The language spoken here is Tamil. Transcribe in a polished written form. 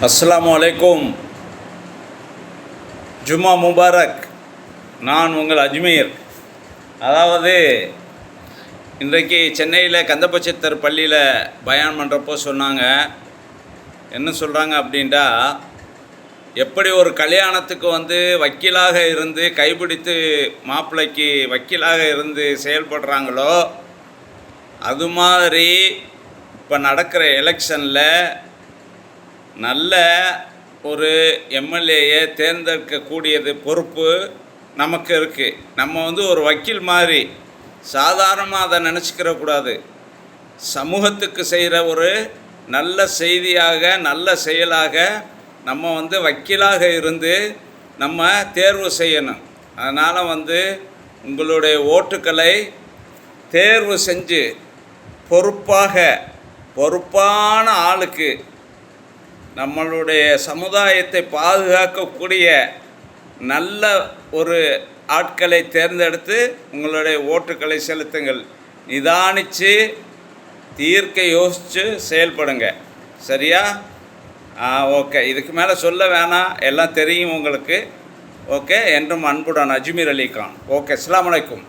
அஸ்ஸலாமு அலைக்கும். ஜும்மா முபாரக். நான் உங்கள் அஜ்மீர். அதாவது இன்றைக்கு சென்னையில் கந்தப்பச்சித்தர் பள்ளியில் பயான் பண்ணுறப்போ சொன்னாங்க. என்ன சொல்கிறாங்க அப்படின்ட்டா, எப்படி ஒரு கல்யாணத்துக்கு வக்கீலாக இருந்து கைப்பிடித்து மாப்பிள்ளைக்கு வக்கீலாக இருந்து செயல்படுறாங்களோ, அது மாதிரி இப்போ நடக்கிற எலெக்ஷனில் நல்ல ஒரு எம்எல்ஏயை தேர்ந்தெடுக்கக்கூடியது பொறுப்பு நமக்கு இருக்குது. நம்ம ஒரு வக்கீல் மாதிரி சாதாரணமாக அதை நினச்சிக்கிறக்கூடாது. சமூகத்துக்கு செய்கிற ஒரு நல்ல செய்தியாக, நல்ல செயலாக நம்ம வக்கீலாக இருந்து நம்ம தேர்வு செய்யணும். அதனால் உங்களுடைய ஓட்டுக்களை தேர்வு செஞ்சு பொறுப்பான ஆளுக்கு, நம்மளுடைய சமுதாயத்தை பாதுகாக்கக்கூடிய நல்ல ஒரு ஆட்களை தேர்ந்தெடுத்து உங்களுடைய ஓட்டுக்களை செலுத்துங்கள். நிதானித்து தீர்க்க யோசித்து செயல்படுங்க. சரியா? ஓகே. இதுக்கு மேலே சொல்ல வேணாம், எல்லாம் தெரியும் உங்களுக்கு. ஓகே. என்றும் அன்புடன் அஜ்மீர் அலி கான். ஓகே. அஸ்ஸலாமு அலைக்கும்.